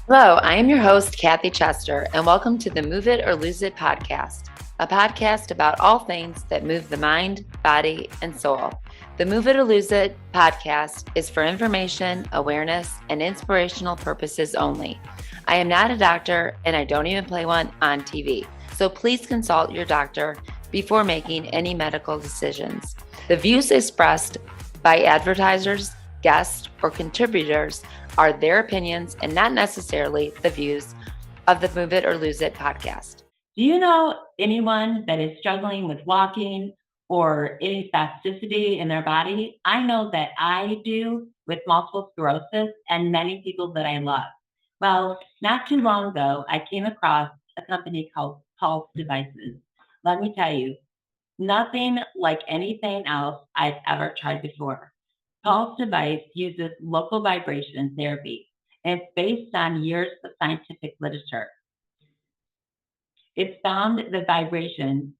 Hello, I am your host, Kathy Chester, and welcome to the Move It or Lose It podcast, a podcast about all things that move the mind, body, and soul. The Move It or Lose It podcast is for information, awareness, and inspirational purposes only. I am not a doctor, and I don't even play one on TV, so please consult your doctor before making any medical decisions. The views expressed by advertisers, guests, or contributors are their opinions and not necessarily the views of the Move It or Lose It podcast. Do you know anyone that is struggling with walking or any spasticity in their body? I know that I do with multiple sclerosis and many people that I love. Well, not too long ago, I came across a company called Pulse Devices. Let me tell you, nothing like anything else I've ever tried before. Pulse Device uses local vibration therapy, and it's based on years of scientific literature. It found the vibration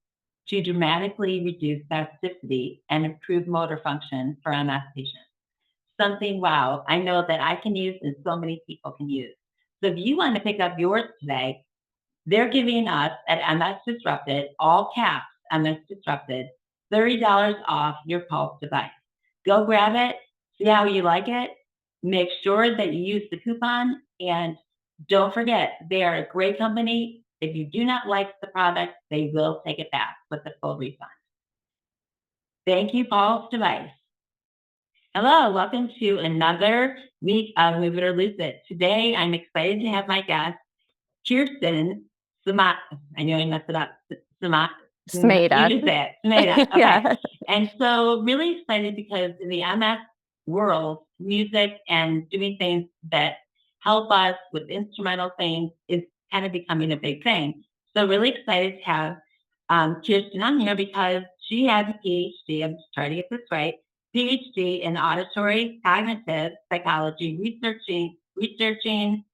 to dramatically reduce spasticity and improve motor function for MS patients. Something wow, I know that I can use and so many people can use. So if you want to pick up yours today, they're giving us at MS Disrupted, all caps, MS Disrupted, $30 off your Pulse device. Go grab it, see how you like it. Make sure that you use the coupon, and don't forget, they are a great company. If you do not like the product, they will take it back with a full refund. Thank you, Pulse Device. Hello, welcome to another week of Move It or Lose It. Today, I'm excited to have my guest, Kirsten Smayda. I know I messed it up. Smayda. Smayda. You just said it. Smayda. Okay. Yeah. And so really excited because in the MS world, music and doing things that help us with instrumental things is kind of becoming a big thing. So really excited to have Kirsten on here because she has a PhD. I'm just trying to get this right. PhD in auditory cognitive psychology, researching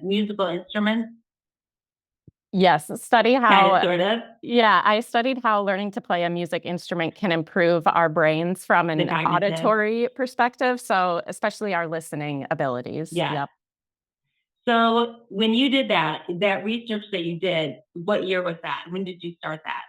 musical instruments. Yes, study Kind how of, sort of. yeah, I studied how learning to play a music instrument can improve our brains from an auditory perspective, so especially our listening abilities. Yeah. Yep. So when you did that research that you did, what year was that? When did you start that?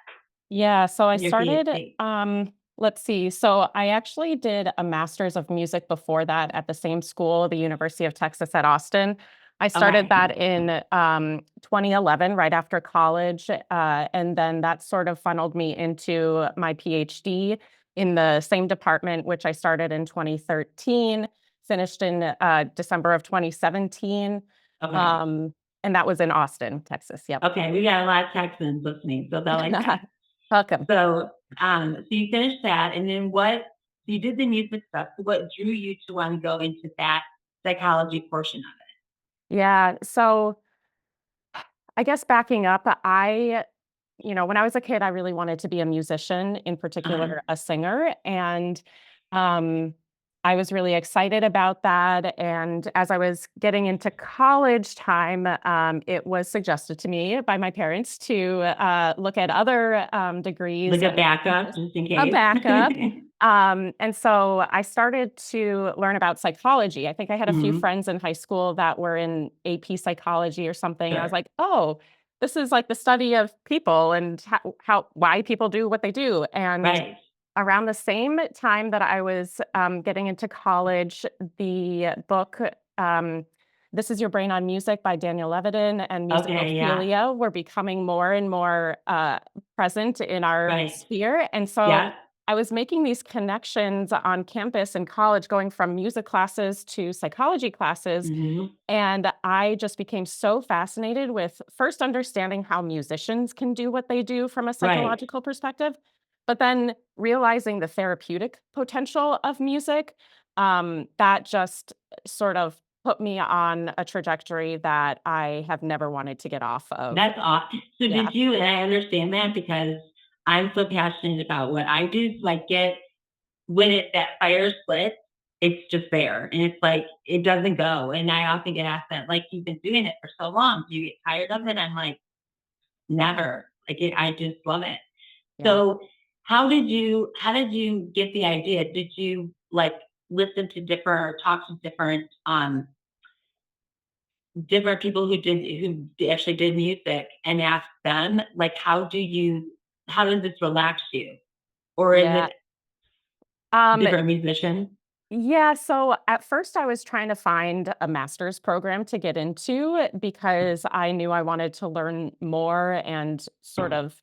Yeah, so I Your started PhD. let's see. So I actually did a master's of music before that at the same school, the University of Texas at Austin. I started that in 2011, right after college, and then that sort of funneled me into my PhD in the same department, which I started in 2013, finished in December of 2017. Okay. And that was in Austin, Texas. Yep. Okay, we got a lot of Texans listening, so they'll like that. Welcome. So you finished that, and then what? So you did the music stuff. What drew you to want to go into that psychology portion of it? Yeah, so I guess backing up, when I was a kid, I really wanted to be a musician, in particular, a singer. And I was really excited about that. And as I was getting into college time, it was suggested to me by my parents to look at other degrees. Like a backup, just in case. A backup. And so I started to learn about psychology. I think I had a few friends in high school that were in AP psychology or something. Sure. I was like, oh, this is like the study of people and why people do what they do. And around the same time that I was getting into college, the book This Is Your Brain on Music by Daniel Levitin and musicophilia were becoming more and more present in our sphere. And so I was making these connections on campus in college, going from music classes to psychology classes. And I just became so fascinated with first understanding how musicians can do what they do from a psychological perspective, but then realizing the therapeutic potential of music. That just sort of put me on a trajectory that I have never wanted to get off of. That's awesome. So did you, and I understand that because I'm so passionate about what I do, like when that fire splits, it's just there. And it's like, it doesn't go. And I often get asked that, like, you've been doing it for so long. Do you get tired of it? I'm like, never. I just love it. Yeah. So how did you get the idea? Did you listen to different or talk to different different people who actually did music and asked them, like, how does this relax you? Or is Yeah. it Um, different musicians? yeah, so at first I was trying to find a master's program to get into because I knew I wanted to learn more and sort of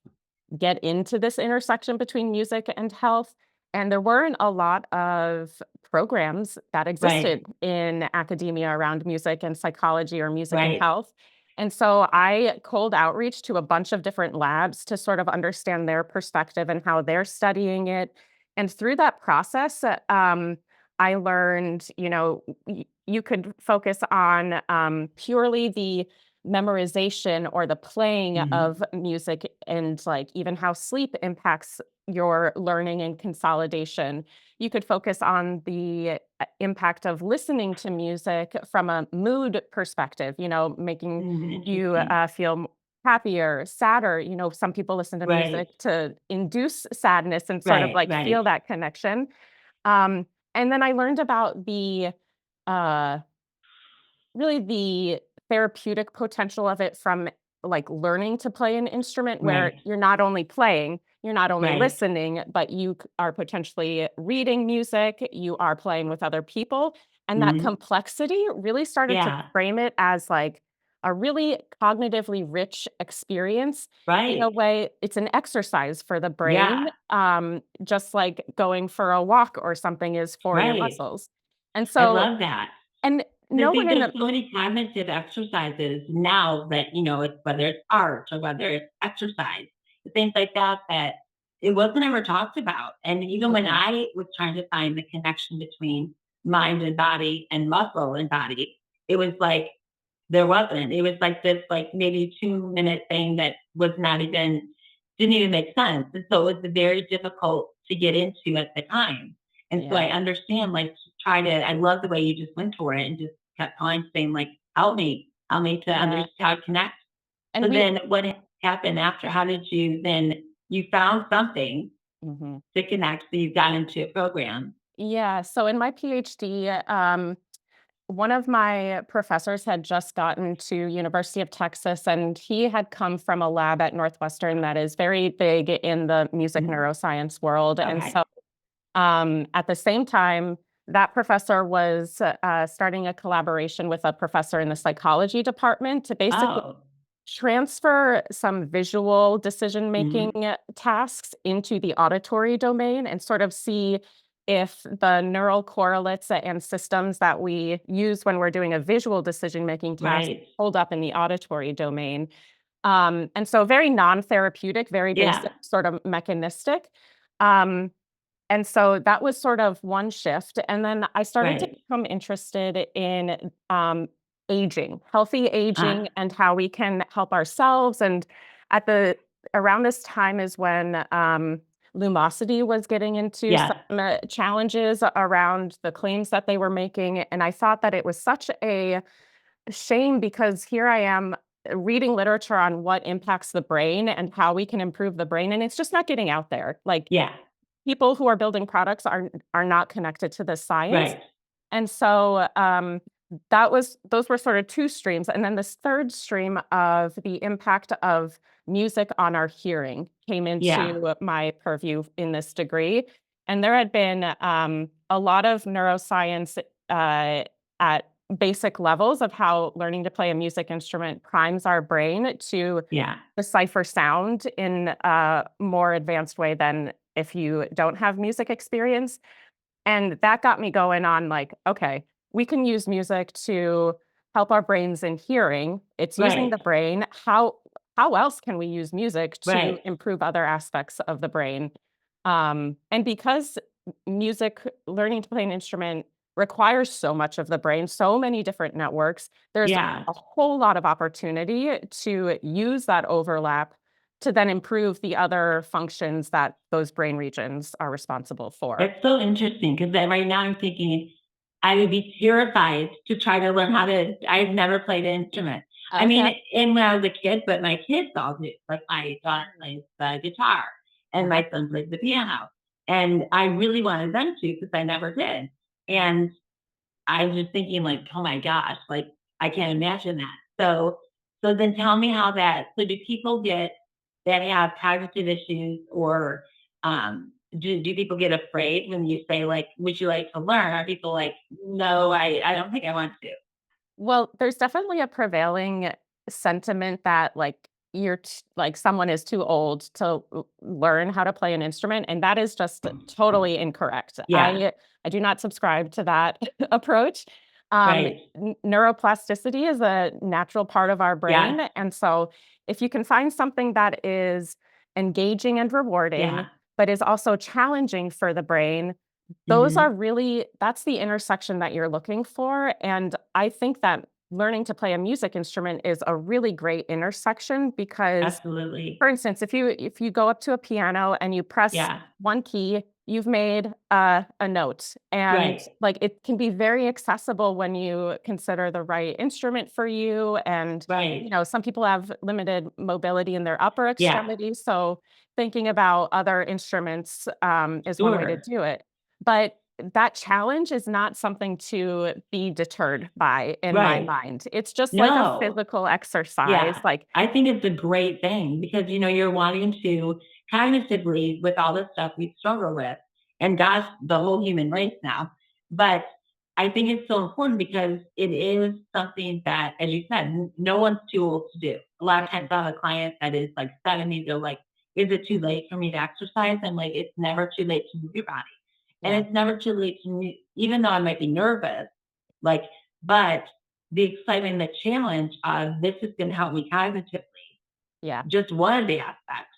get into this intersection between music and health. And there weren't a lot of programs that Right, existed in academia around music and psychology or music and right. health. And so I cold outreach to a bunch of different labs to sort of understand their perspective and how they're studying it. And through that process, I learned, you could focus on purely the memorization or the playing Mhm. of music and like even how sleep impacts your learning and consolidation. You could focus on the impact of listening to music from a mood perspective, making you Interesting. feel happier, sadder. Some people listen to Right, music to induce sadness and sort of right, like right, feel that connection. Um, and then I learned about uh, really the therapeutic potential of it from like learning to play an instrument where right, you're not only playing, you're not only right. listening, but are potentially reading music, you are playing with other people. And that Mhm. complexity really started to Yeah, frame it as like a really cognitively rich experience. In a right. way, it's an exercise for the brain, Yeah, just like going for a walk or something is for your right. muscles. And I so, love that. and I no one think in there's the so many cognitive exercises now that, it's whether it's art or whether it's exercise, things like that, that it wasn't ever talked about. And even when Mhm. I was trying to find the connection between mind and body and muscle and body, it was like there wasn't. It was like this, like maybe 2-minute thing that was not even didn't even make sense. And so it was very difficult to get into at the time. And so Yeah, I understand, like, I love the way you just went for it and just kept on saying, like, help me to yeah, understand how to connect. and So we then what happened after? How did you found something mhm. to connect, so you got into a program. Yeah, so in my PhD, one of my professors had just gotten to University of Texas, and he had come from a lab at Northwestern that is very big in the music Mhm. neuroscience world, and Okay. so, at the same time, that professor was, starting a collaboration with a professor in the psychology department to basically Oh. transfer some visual decision-making Mhm. tasks into the auditory domain and sort of see if the neural correlates and systems that we use when we're doing a visual decision-making task Right. hold up in the auditory domain. And so very non-therapeutic, very Yeah. basic, sort of mechanistic. Um, and so that was sort of one shift, and then I started to Right. become interested in, aging, healthy aging, Ah. and how we can help ourselves, and at the around this time is when, Lumosity was getting into some, Yeah. challenges around the claims that they were making, and I thought that it was such a shame because here I am reading literature on what impacts the brain and how we can improve the brain, and it's just not getting out there, like, Yeah. people who are building products are not connected to the science. Right. And so, those were sort of 2 streams, and then this 3rd stream of the impact of music on our hearing came Yeah. into my purview in this degree, and there had been, a lot of neuroscience, at basic levels of how learning to play a music instrument primes our brain to Yeah. decipher sound in a more advanced way than if you don't have music experience. And that got me going on like, okay, we can use music to help our brains in hearing. It's using Right. the brain. How else can we use music to Right. improve other aspects of the brain? And because music, learning to play an instrument requires so much of the brain, so many different networks, there's Yeah. a whole lot of opportunity to use that overlap to then improve the other functions that those brain regions are responsible for. That's so interesting because right now I'm thinking I would be terrified to try to learn how to. I've never played an instrument. I Okay. mean, and when I was a kid, but my kids all do. Like my daughter plays the guitar and Uh-huh. my son plays the piano. And I really wanted them to because I never did. And I was just thinking, like, oh my gosh, like I can't imagine that. So then tell me how so do people that have cognitive issues or do people get afraid when you say like, would you like to learn? Are people like, no, I don't think I want to. Well, there's definitely a prevailing sentiment that like someone is too old to learn how to play an instrument, and that is just totally incorrect. Yeah, I do not subscribe to that approach. right. Neuroplasticity is a natural part of our Yeah, brain, and so if you can find something that is engaging and rewarding, yeah. but is also challenging for the brain, those are Hmm. really that's the intersection that you're looking for, and I think that learning to play a music instrument is a really great intersection because, Absolutely. for instance, if you go up to a piano and you press Yeah, one key, you've made a note, and, right. like, it can be very accessible when you consider the right instrument for you, and, Right. some people have limited mobility in their upper Yeah, extremities, so thinking about other instruments, is one way to sure. do it. But that challenge is not something to be deterred by in my Right. mind. It's just like a No. physical exercise, Yeah. like I think it's a great thing because, you're wanting to cognitively with all the stuff we struggle with and gosh, the whole human race now. But I think it's so important because it is something that, as you said, no one's too old to do. A lot of times mm, I have a client that is like 70, they're like, is it too late for me to exercise? I'm like, it's never too late to move your body. And yeah, it's never too late to move, even though I might be nervous, like, but the excitement, the challenge of this is going to help me cognitively. yeah, Just one of the aspects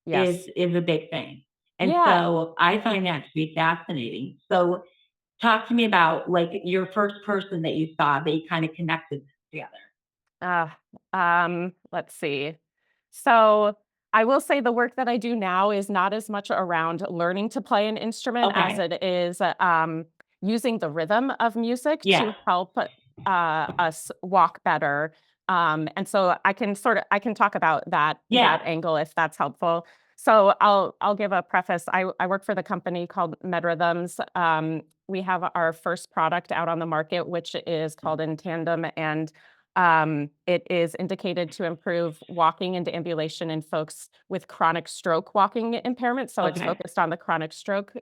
yes. is a big thing. And Yeah, so I find that to be fascinating. So talk to me about like your first person that you saw that you kind of connected together. uh, let's see. So, I will say the work that I do now is not as much around learning to play an instrument as Okay. it is, using the rhythm of music Yeah. to help, us walk better, and so I can talk about that Yeah. angle if that's helpful. So, I'll give a preface. I work for the company called MedRhythms. We have our first product out on the market, which is called In Tandem, and it is indicated to improve walking and ambulation in folks with chronic stroke walking impairment. So it's Okay. focused on the chronic stroke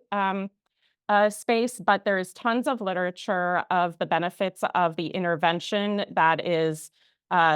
space, but there is tons of literature of the benefits of the intervention that is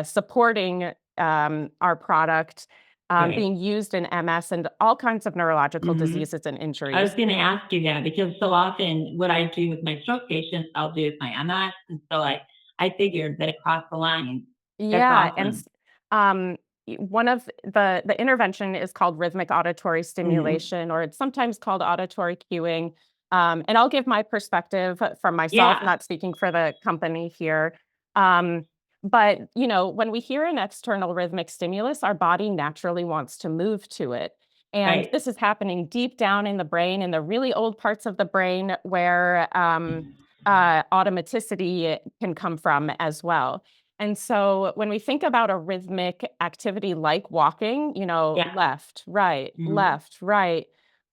supporting our product Great. being used in MS and all kinds of neurological Hmm. diseases and I was injuries. going to ask you that because so often what I do with my stroke patients, I'll do with my MS. And so I figured that it crossed the line. That's Yeah, and awesome. one of the intervention is called rhythmic auditory Hmm. stimulation, or it's sometimes called auditory cueing. And I'll give my perspective from myself, Yeah. not speaking for the company here. Um, but when we hear an external rhythmic stimulus, our body naturally wants to move to it. And Right. this is happening deep down in the brain, in the really old parts of the brain where automaticity can come from as well. And so when we think about a rhythmic activity like walking, Yeah. Hmm. left, right,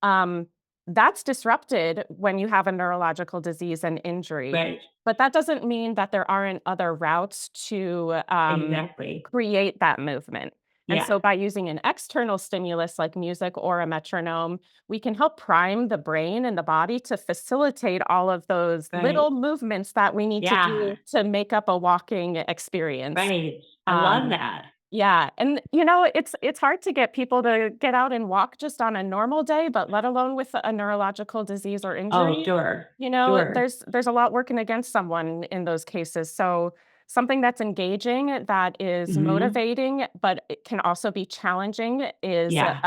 um, that's disrupted when you have a neurological disease and injury. Right. But that doesn't mean that there aren't other routes to Exactly. create that movement. And Yeah. so by using an external stimulus like music or a metronome, we can help prime the brain and the body to facilitate all of those Right. little movements that we need to Yeah. do to make up a walking experience. Right. I love Um, that. yeah, and it's hard to get people to get out and walk just on a normal day, but let alone with a neurological disease or Oh, injury. sure. Sure. There's a lot working against someone in those cases. So something that's engaging, that is Hmm. motivating, but it can also be challenging Yeah.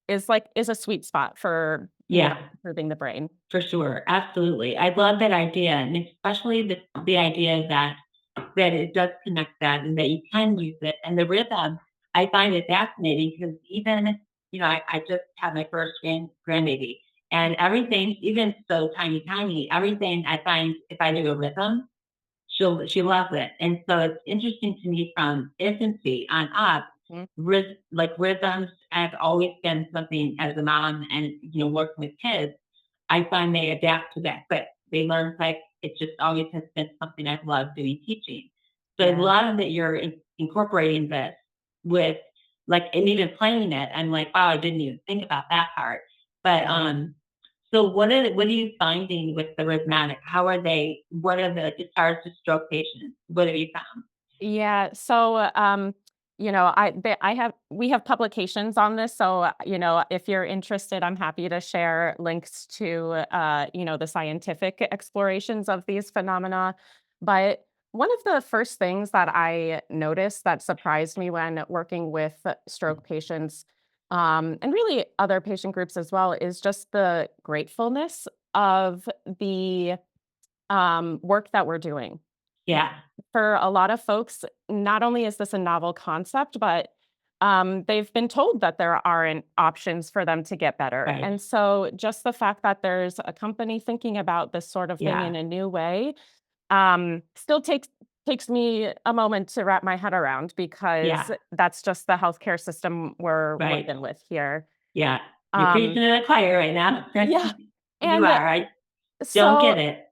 is a sweet spot for, Yeah. improving the brain. For sure. Absolutely. I love that idea. And especially the idea that it does connect that and that you can use it. And the rhythm, I find it fascinating because even, I just had my first grandbaby and everything, even so tiny, everything I find if I do a rhythm, she loves it. And so it's interesting to me from infancy on up, Mhm. like rhythms have always been something as a mom and, working with kids, I find they adapt to that quick. They learn quick. It just always has been something I've loved doing teaching. So a Yeah. lot of it, you're incorporating this with like, and even playing it. I'm like, wow, I didn't even think about that part. But so what are you finding with the rhythmatic? What are the, as far as the stroke patients, what have you found? Yeah. So, we have publications on this. So, if you're interested, I'm happy to share links to, the scientific explorations of these phenomena. But one of the first things that I noticed that surprised me when working with stroke patients, and really other patient groups as well, is just the gratefulness of the work that we're doing. Yeah, For a lot of folks, not only is this a novel concept, but they've been told that there aren't options for them to get better. right. And so just the fact that there's a company thinking about this sort of thing in Yeah, a new way still takes me a moment to wrap my head around because yeah, that's just the healthcare system we're right. working with here. Yeah. You're Um, preaching to the choir right now. yeah. You And are. I don't so get it.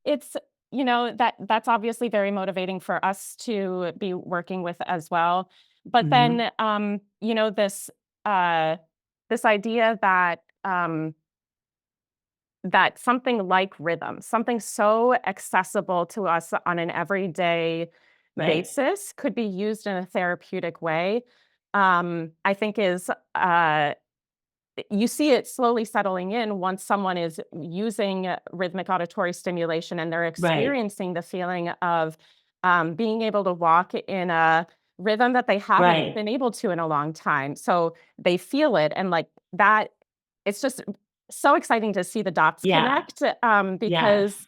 it's that's obviously very motivating for us to be working with as well. But Hmm. then uh this idea that that something like rhythm, something so accessible to us on an everyday Right, basis could be used in a therapeutic way, I think is you see it slowly settling in once someone is using rhythmic auditory stimulation and they're right, experiencing the feeling of being able to walk in a rhythm that they haven't right. been able to in a long time. So they feel it, and like that, it's just so exciting to see the dots Yeah, connect yes, because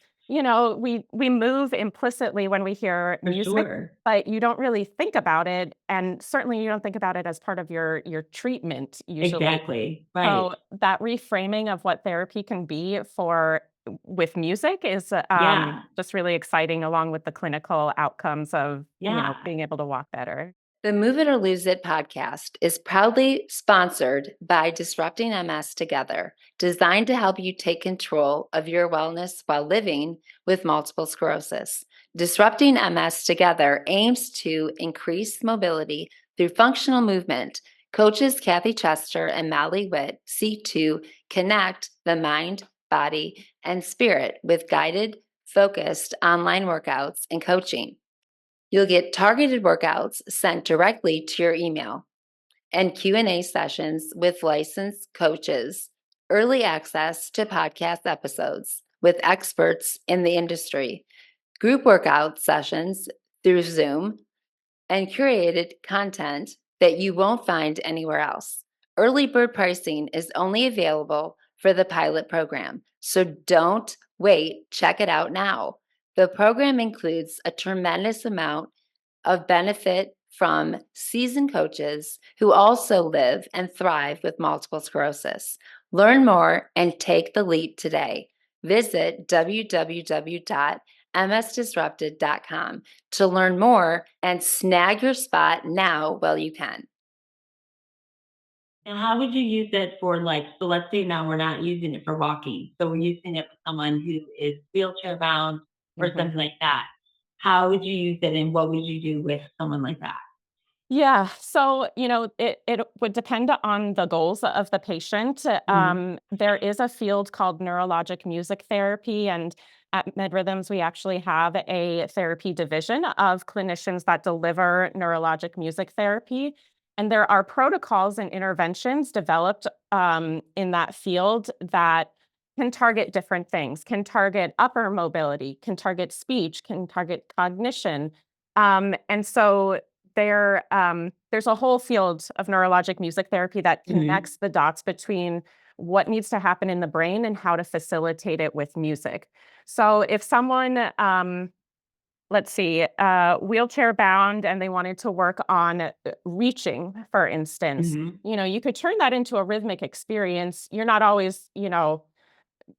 we move implicitly when we hear for music, sure. but you don't really think about it, and certainly you don't think about it as part of your treatment usually. Exactly. Right. So that reframing of what therapy can be for with music is Yeah, just really exciting, along with the clinical outcomes of yeah. being able to walk better. The Move It or Lose It podcast is proudly sponsored by Disrupting MS Together, designed to help you take control of your wellness while living with multiple sclerosis. Disrupting MS Together aims to increase mobility through functional movement. Coaches Kathy Chester and Molly Witt seek to connect the mind, body, and spirit with guided, focused online workouts and coaching. You'll get targeted workouts sent directly to your email and Q&A sessions with licensed coaches, early access to podcast episodes with experts in the industry, group workout sessions through Zoom, and curated content that you won't find anywhere else. Early bird pricing is only available for the pilot program, so don't wait. Check it out now. The program includes a tremendous amount of benefit from seasoned coaches who also live and thrive with multiple sclerosis. Learn more and take the leap today. Visit www.msdisrupted.com to learn more and snag your spot now while you can. And how would you use it for like, so let's say now we're not using it for walking. So we're using it for someone who is wheelchair bound or Mhm. something like that. How would you use it and what would you do with someone like that? Yeah. So, it would depend on the goals of the patient. Mhm. There is a field called neurologic music therapy. And at MedRhythms, we actually have a therapy division of clinicians that deliver neurologic music therapy. And there are protocols and interventions developed in that field that can target different things, can target upper mobility, can target speech, can target cognition. And so there's a whole field of neurologic music therapy that Mhm. connects the dots between what needs to happen in the brain and how to facilitate it with music. So if someone, let's see, wheelchair bound and they wanted to work on reaching, for instance, Mhm. you could turn that into a rhythmic experience. You're not always,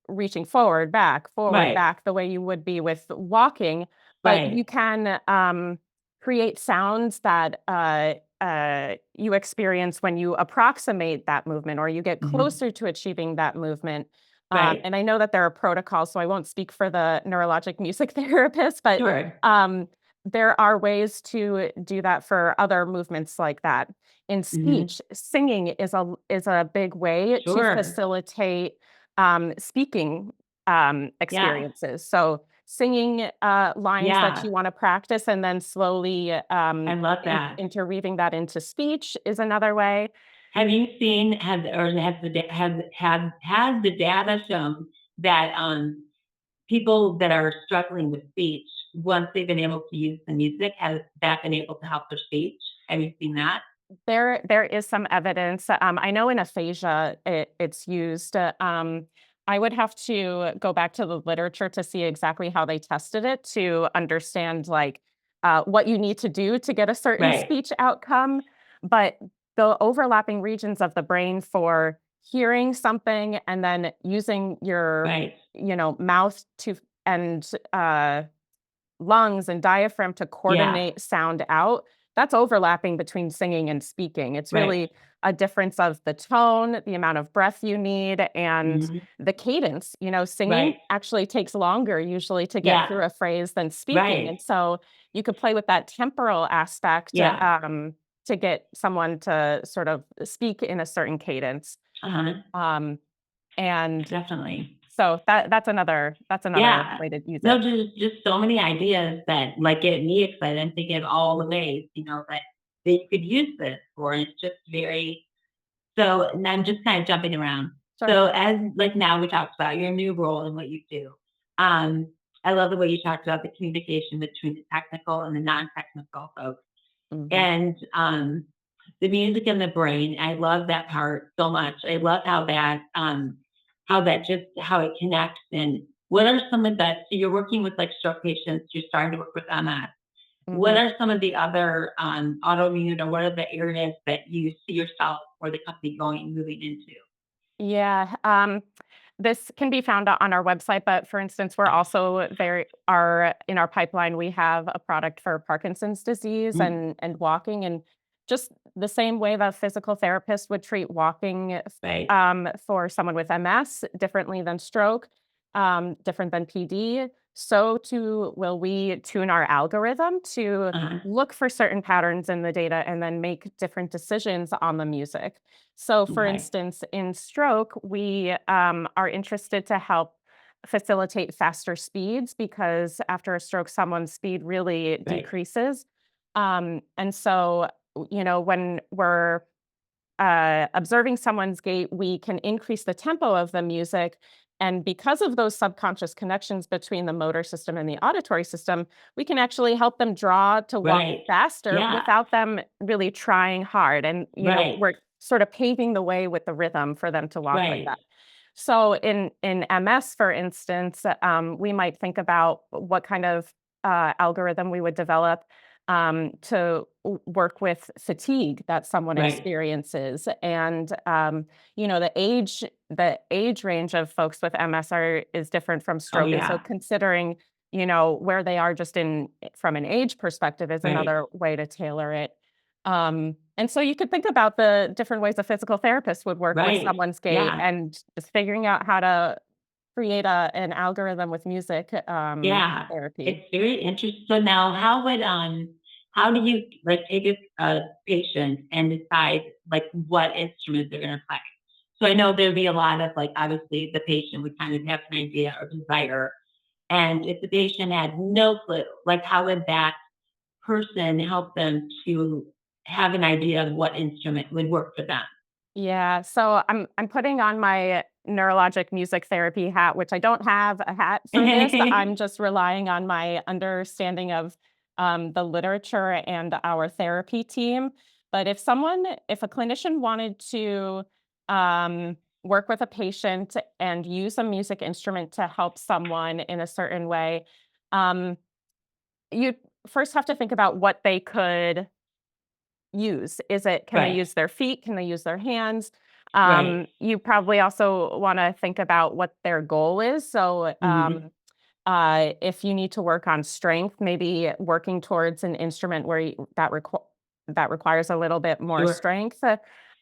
reaching forward, Right. back the way you would be with walking, but Right. you can create sounds that you experience when you approximate that movement or you get Mhm. closer to achieving that movement. Right. And I know that there are protocols, so I won't speak for the neurologic music therapist, but Sure. um, there are ways to do that for other movements like that. In Hmm. speech, singing is a big way to Sure. facilitate speaking Yeah. experiences. So singing lines that Yeah. you want to practice and then slowly I love that. interweaving that into speech is another way. Have you seen, have, or has the, has the data shown that, people that are struggling with speech, once they've been able to use the music, has that been able to help their speech? Have you seen that? There is some evidence. I know in aphasia it's used. I would have to go back to the literature to see exactly how they tested it to understand like what you need to do to get a certain Right, speech outcome. But the overlapping regions of the brain for hearing something and then using your, right. mouth to and lungs and diaphragm to Yeah, coordinate sound out, that's overlapping between singing and speaking. It's right. really a difference of the tone, the amount of breath you need, and Mhm. the cadence. Singing Right. actually takes longer usually to get Yeah, through a phrase than speaking. right. And so you could play with that temporal aspect Yeah, to get someone to sort of speak in a certain cadence. uh-huh, Um, and definitely. so that's another Yeah. way to use No, it. just so many ideas that, like, get me excited. I'm thinking of all the ways, that you could use this for, and it's just very. So, and I'm just kind of jumping around. Sure. So as like now we talked about your new role and what you do. Um, I love the way you talked about the communication between the technical and the non-technical folks. Mhm. And the music in the brain, I love that part so much. I love how it connects. And what are some of that? So you're working with like stroke patients, you're starting to work with MS. What Mhm. are some of the other, autoimmune, or what are the areas that you see yourself or the company moving into? Yeah, this can be found on our website, but for instance, we're also very are in our pipeline, we have a product for Parkinson's disease Mm, and walking, and just the same way that a physical therapist would treat walking right. for someone with MS differently than stroke, different than PD, so too will we tune our algorithm to Uh-huh. look for certain patterns in the data and then make different decisions on the music. So, for Okay. instance, in stroke, we are interested to help facilitate faster speeds because after a stroke, someone's speed really Right. decreases. And so, when we're observing someone's gait, we can increase the tempo of the music. And because of those subconscious connections between the motor system and the auditory system, we can actually help them draw to walk Right. faster Yeah. without them really trying hard. And, Right. we're sort of paving the way with the rhythm for them to walk like Right. that. So in MS, for instance, we might think about what kind of algorithm we would develop to work with fatigue that someone Right. experiences, and the age range of folks with MS is different from Oh stroke, and so yeah. considering where they are just in from an age perspective is Right. another way to tailor it. And so you could think about the different ways a physical therapist would work with Right. someone's gait Yeah. and just figuring out how to create an algorithm with music Yeah. therapy. It's very interesting. So now how do you like take a patient and decide like what instrument they're gonna play? So I know there'd be a lot of like obviously the patient would kind of have an idea or desire. And if the patient had no clue, like how would that person help them to have an idea of what instrument would work for them? Yeah, so I'm putting on my neurologic music therapy hat, which I don't have a hat for this. I'm just relying on my understanding of the literature and our therapy team. But if a clinician wanted to work with a patient and use a music instrument to help someone in a certain way, um, you first have to think about what they could use? Can they Right, use their feet? Can they use their hands? right. You probably also want to think about what their goal is. So, Mhm. if you need to work on strength, maybe working towards an instrument where that requires a little bit more Sure. strength.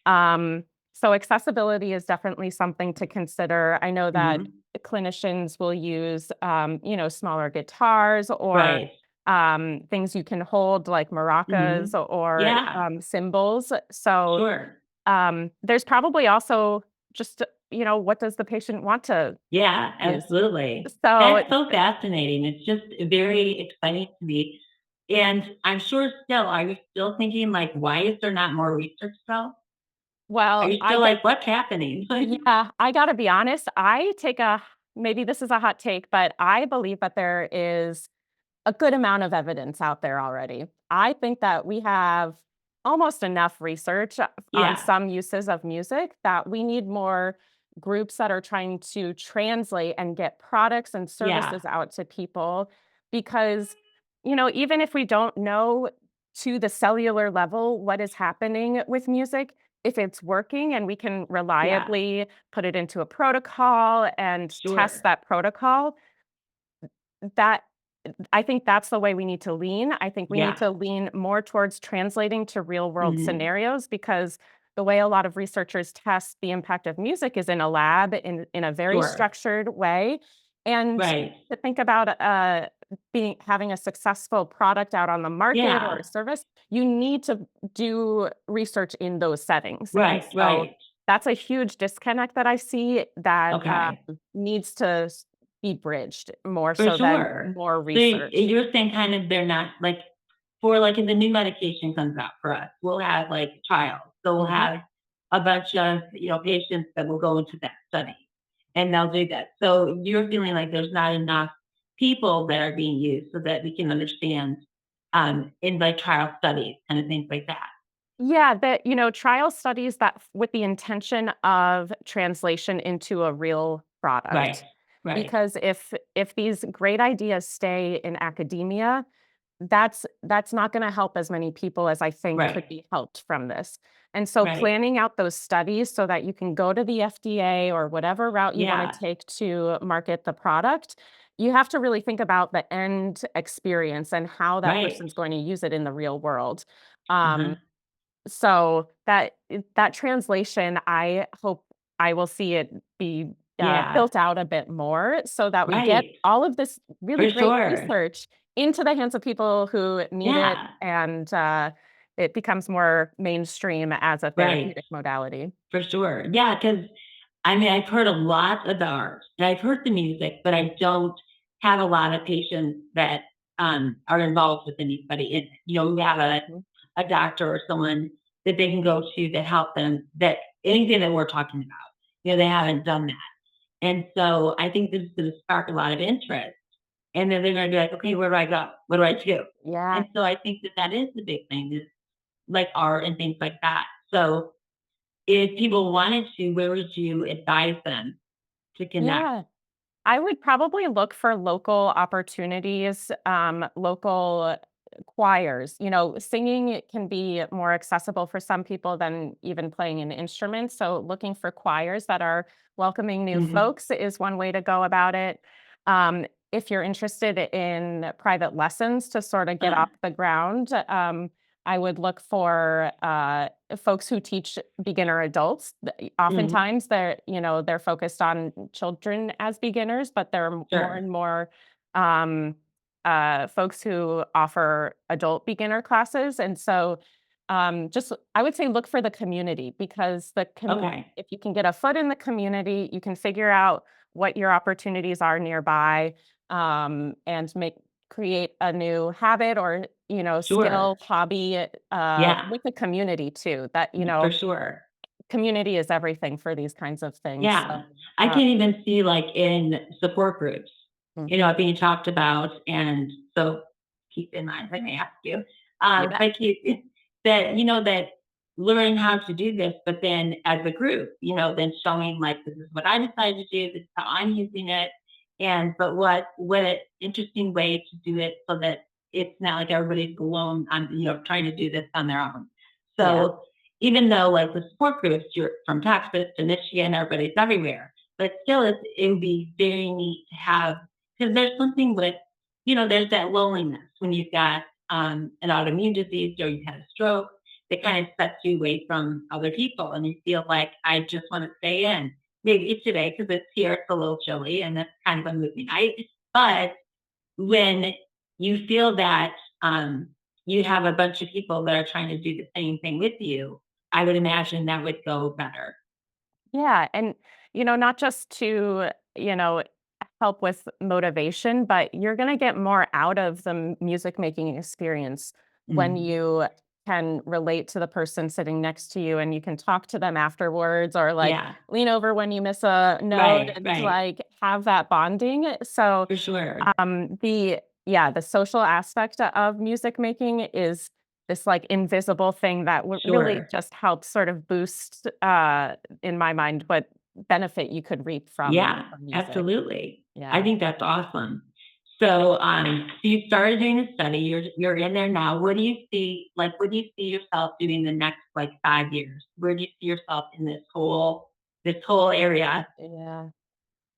Um, so, accessibility is definitely something to consider. I know that Mhm. clinicians will use, smaller guitars or Right. things you can hold like maracas or Yeah, cymbals. So sure. there's probably also just, what does the patient want to Yeah, use? absolutely. So That's so fascinating. It's just very exciting to me. And I'm sure still, are you still thinking like, why is there not more research though? Are well, you still like, what's happening? yeah, I gotta be honest. Maybe this is a hot take, but I believe that there is a good amount of evidence out there already. I think that we have almost enough research on Yeah, some uses of music that we need more groups that are trying to translate and get products and yeah, services out to people because, even if we don't know to the cellular level what is happening with music, if it's working and we can yeah, reliably put it into a protocol and test sure. that protocol, that I think that's the way we need to lean. I think we need Yeah. to lean more towards translating to real world Mhm. scenarios because the way a lot of researchers test the impact of music is in a lab in a very Sure. structured way. And Right. to think about being having a successful product out on the market or Yeah. a service, you need to do research in those settings. And Right, so right. that's a huge disconnect that I see that Okay. needs to be bridged more For so than sure. more So research. you're saying kind of they're not like for like if the new medication comes out for us, we'll have like trials. So we'll Mhm. have a bunch of, patients that will go into that study and they'll do that. So you're feeling like there's not enough people that are being used so that we can understand in like trial studies kind of things like that. Yeah, that, trial studies with the intention of translation into a real Right. product. Right. Because if these great ideas stay in academia, that's not gonna help as many people as I think Right. could be helped from this. And so Right. planning out those studies so that you can go to the FDA or whatever route you wanna Yeah. take to market the product, you have to really think about the end experience and how that Right. person's going to use it in the real world. Uh-huh. Um, so that translation, I hope I will see it be, Yeah. built out a bit more so that we get Right. all of this really For great sure. research into the hands of people who need it, Yeah. and, it becomes more mainstream as a Right. therapeutic modality. For sure. Yeah, because I mean, I've heard a lot of the art and I've heard the music, but I don't have a lot of patients that are involved with anybody in it. We have Mhm. a doctor or someone that they can go to that help them that anything that we're talking about, they haven't done that. And so I think this is going to spark a lot of interest. And then they're going to be like, okay, where do I go? What do I do? Yeah. And so I think that that is the big thing is like art and things like that. So if people wanted to, where would you advise them to connect? Yeah. I would probably look for local opportunities, local choirs. Singing can be more accessible for some people than even playing an instrument. So, looking for choirs that are welcoming new Mhm. folks is one way to go about it. If you're interested in private lessons to sort of get Uh, off the ground, I would look for folks who teach beginner adults. mhm. Oftentimes, they're focused on children as beginners, but there are more Sure. and more um, folks who offer adult beginner classes, and so just I would say look for the community because Okay. if you can get a foot in the community, you can figure out what your opportunities are nearby and create a new habit or Sure. skill hobby Yeah, with the community too that for sure. community is everything for these kinds of things. Yeah. So I uh, can even see, like, in support groups, mhm. being talked about, and so keep in mind, let me ask you, You bet. like, that learning how to do this, but then as a group, then showing, like, "This is what I decided to do, this is how I'm using it," but what an interesting way to do it so that it's not like everybody's alone on, trying to do this on their own. Yeah. So even though like the support groups, you're from Texas to Michigan, everybody's everywhere, but still it would be very neat to have because there's something with, there's that loneliness when you've got an autoimmune disease or you've had a stroke that kind of sets you away from other people and you feel like I just want to stay in. Maybe today because it's here, it's a little chilly and that's kind of a movie night. But when you feel that you have a bunch of people that are trying to do the same thing with you, I would imagine that would go better. Yeah, and, not just to, help with motivation, but you're gonna get more out of the music making experience when Mm. you can relate to the person sitting next to you, and you can talk to them afterwards, or, like, Yeah, lean over when you miss a note right, and, right, like, have that bonding. So, for sure. the social aspect of music making is this, like, invisible thing that really Sure. just helps sort of boost, in my mind, what benefit you could reap Yeah, from music. absolutely. I Yeah. think that's awesome. So you started doing a study, you're in there now. What do you see, like, what do you see yourself doing the next, like, 5 years? Where do you see yourself in this whole area? Yeah.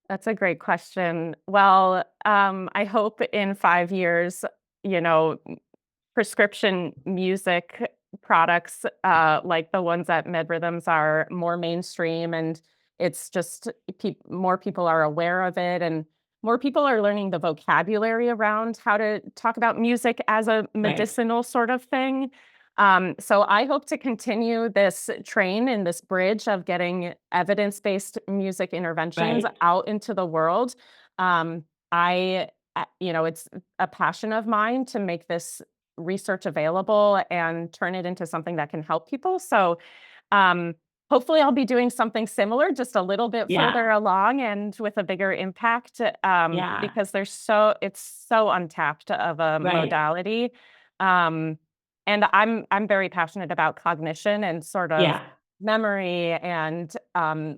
That's a great question. Well, I hope in 5 years, you know, prescription music products, like the ones at MedRhythms are more mainstream, and it's just more people are aware of it, and more people are learning the vocabulary around how to talk about music as a Right, medicinal sort of thing. So I hope to continue this train and this bridge of getting evidence-based music interventions right, out into the world. It's a passion of mine to make this research available and turn it into something that can help people. So, um, hopefully, I'll be doing something similar, just a little bit yeah, further along and with a bigger impact, yeah, because it's so untapped of a right, modality. Um, and I'm very passionate about cognition and sort of yeah, memory and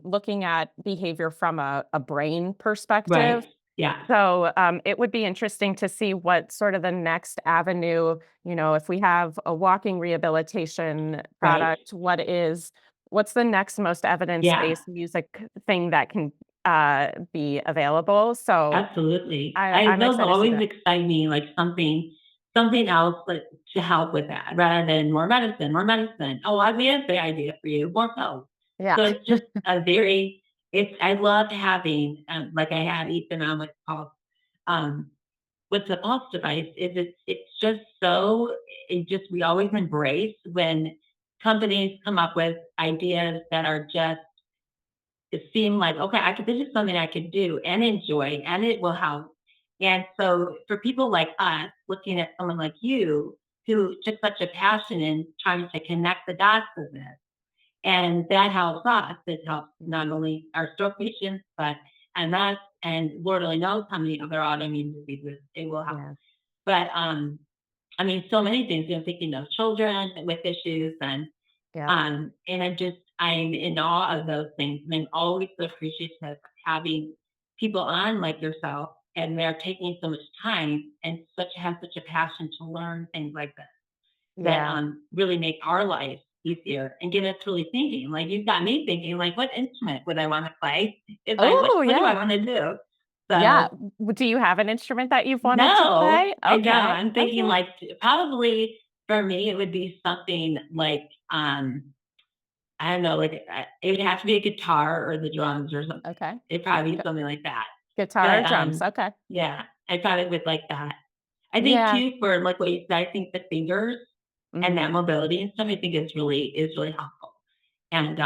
looking at behavior from a brain right, perspective. yeah, So, it would be interesting to see what sort of the next avenue, if we have a walking rehabilitation right, product, what's the next most yeah. evidence-based music thing that can, be available? So Absolutely. I'm Those excited to see always that. excite me, like something else, like, to help with that rather than more medicine, more medicine. Oh, I have the answer idea for you, more pills. Yeah. So it's just a very I love having, like I had Ethan on um, with the pulse device is it's just so it just we always embrace when companies come up with ideas that are just it seemed like, okay, this is something I could do and enjoy, and it will help. And so, for people like us, looking at someone like you who took such a passion in trying to connect the dots of this, and that helps us. It helps not Mhm. only our stroke patients, but and us, and Lord only knows how many other autoimmune diseases it will help. Yeah. But I mean, so many things. Thinking of children with issues Yep. and I'm in awe of those things, and I'm always so appreciative of having people on like yourself, and they're taking so much time and have such a passion to learn things like this that Yeah. really make our life easier and get us really thinking. Like you've got me thinking, like, what instrument would I want to play? It's like, Oh, what do I yeah. want to do? Yeah. So Do you have an instrument that you've wanted to no, play? I don't. Okay. I'm thinking Okay. like probably for me it would be something like I don't know, like, it would have to be a guitar or the drums or something. Okay. It'd probably be Gu something like that. Guitar or But, drums. Okay. yeah, I probably would like that. I think Yeah. too for, like, what you said, I think the fingers and that Mhm. mobility and stuff, I think is really helpful. And,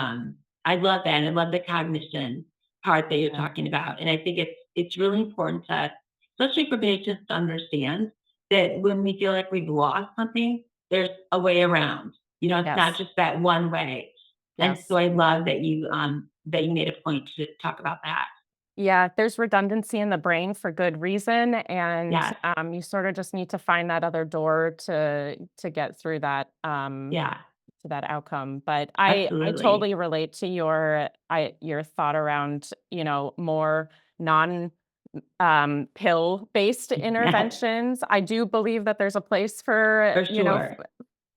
I love that, and I love the cognition part that you're Yeah. talking about, and I think it's really important to especially for patients to understand that when we feel like we've lost something, there's a way around. It's not Yes. just that one way. And so Yes. I love that you made a point to talk about that. Yeah, there's redundancy in the brain for good reason, and, Yes. you sorta just need to find that other door to get through that, Yeah, to that outcome. But I absolutely. totally relate to your thought around, more non, pill-based Yes, interventions. I do believe that there's a place for, for sure.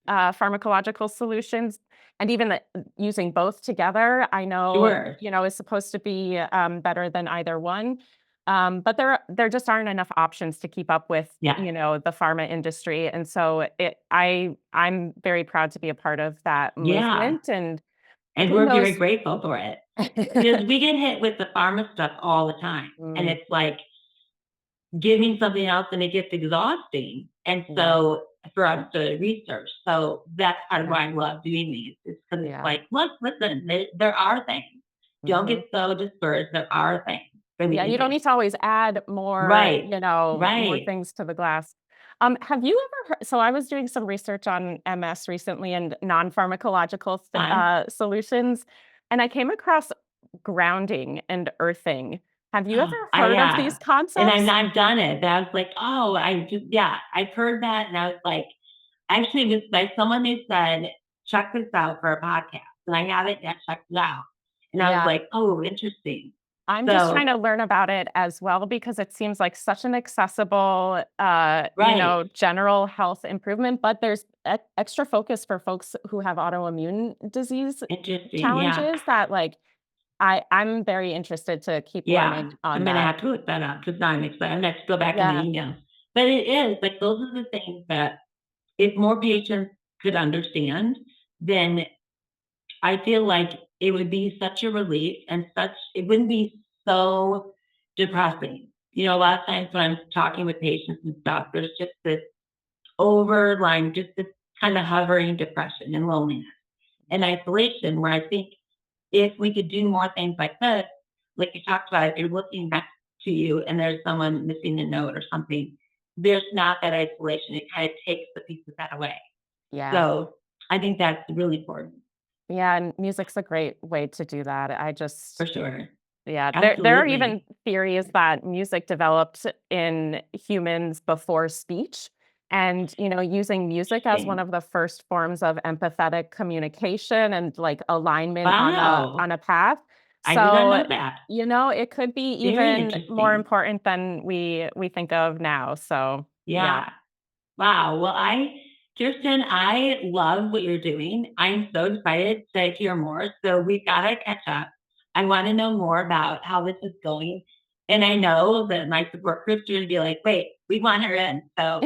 pharmacological solutions, and even using both together, I know, Sure. is supposed to be, better than either one. But there just aren't enough options to keep up with, Yeah. the pharma industry, and so I'm very proud to be a part of that Yeah. movement, and And who we're very knows. grateful for it because we get hit with the pharma stuff all the time. And Mm, it's like, giving something else and it gets exhausting. And so for us to research, so that's part of why I love doing these, is because it's like, look, listen, there are things. Don't get so discouraged. There are things. Yeah, you don't need to always add more, more things to the glass. Have you ever heard, so I was doing some research on MS recently and non-pharmacological solutions, and I came across grounding and earthing. Have you ever heard of these concepts? And I've done it. I was like, oh, I've heard that. And I was like, actually, it was by someone who said, check this out for a podcast. And I have it, and I checked it out. And I was like, oh, interesting. I'm just trying to learn about it as well because it seems like such an accessible, general health improvement, but there's extra focus for folks who have autoimmune disease challenges that I'm very interested to keep learning on I'm that. going to have to look that up because I'm excited. I'm going to go back in the email. But it is like, those are the things that if more patients could understand, then I feel like it would be such a relief and it wouldn't be so depressing. A lot of times when I'm talking with patients and stuff, there's just this overlying, just this kind of hovering depression and loneliness and isolation, where I think if we could do more things like this, like you talked about, if you're looking next to you and there's someone missing a note or something, there's not that isolation. It kind of takes the piece of that away. Yeah. So I think that's really important. Yeah, and music's a great way to do that. For sure. Yeah, there are even theories that music developed in humans before speech. And, using music as one of the first forms of empathetic communication and alignment on a path. I did not know that. It could be even more important than we think of now. So yeah. Wow. Well, Kirsten, I love what you're doing. I'm so excited to hear more. So we've got to catch up. I want to know more about how this is going. And I know that my support groups are going to be like, wait, we want her in. So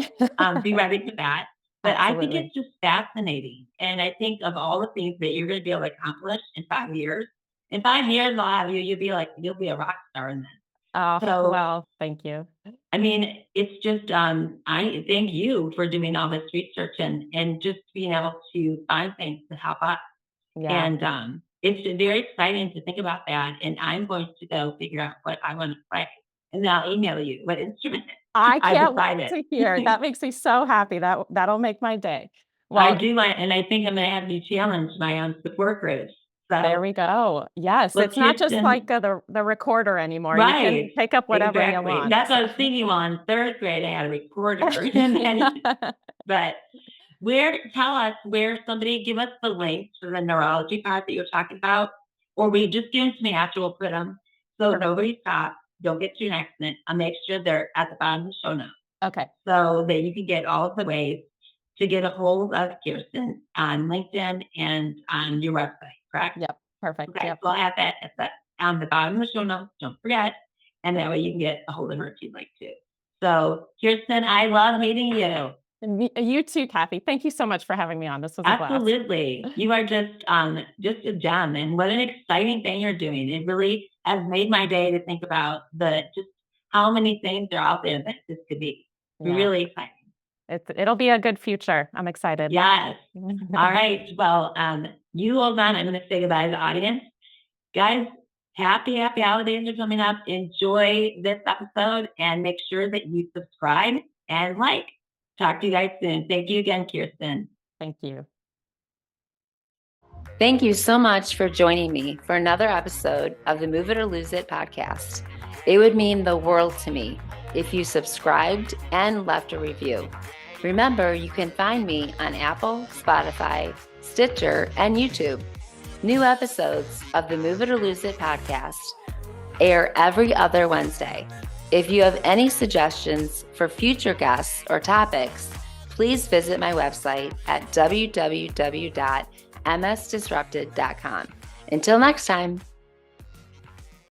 be ready for that. But I think it's just fascinating. And I think of all the things that you're going to be able to accomplish in 5 years. In 5 years, I'll have you'll be a rock star in this. Oh, well, thank you. I mean, it's just, I thank you for doing all this research and just being able to find things to help us. Yeah. And it's very exciting to think about that. And I'm going to go figure out what I want to play. And then I'll email you what instrument I can't wait to hear. That makes me so happy. That'll make my day. Well, I do and I think I'm going to have you challenge my own support groups. So, there we go. Yes, it's not just like the recorder anymore. Right. You can pick up whatever you want. That's what I was thinking. On third grade, I had a recorder. But tell us where somebody give us the links for the neurology part that you're talking about, or we just give them to me after we'll put them so nobody stops. Don't get to an accident. I'll make sure they're at the bottom of the show notes. Okay. So that you can get all of the ways to get a hold of Kirsten on LinkedIn and on your website. Correct? Yep. Perfect. Okay. Yep. So I'll have that on the bottom of the show notes. Don't forget. And that way you can get a hold of her if you'd like to. So Kirsten, I love meeting you. And you too, Kathy. Thank you so much for having me on. This was a blast. Absolutely. You are just a gem. And what an exciting thing you're doing. It really has made my day to think about just how many things are out there that this could be. Really exciting. It'll be a good future. I'm excited. Yes. All right. Well, you hold on. I'm going to say goodbye to the audience. Guys, happy holidays are coming up. Enjoy this episode and make sure that you subscribe and like. Talk to you guys soon. Thank you again, Kirsten. Thank you. Thank you so much for joining me for another episode of the Move It or Lose It podcast. It would mean the world to me if you subscribed and left a review. Remember, you can find me on Apple, Spotify, Stitcher, and YouTube. New episodes of the Move It or Lose It podcast air every other Wednesday. If you have any suggestions for future guests or topics, please visit my website at www.msdisrupted.com. Until next time.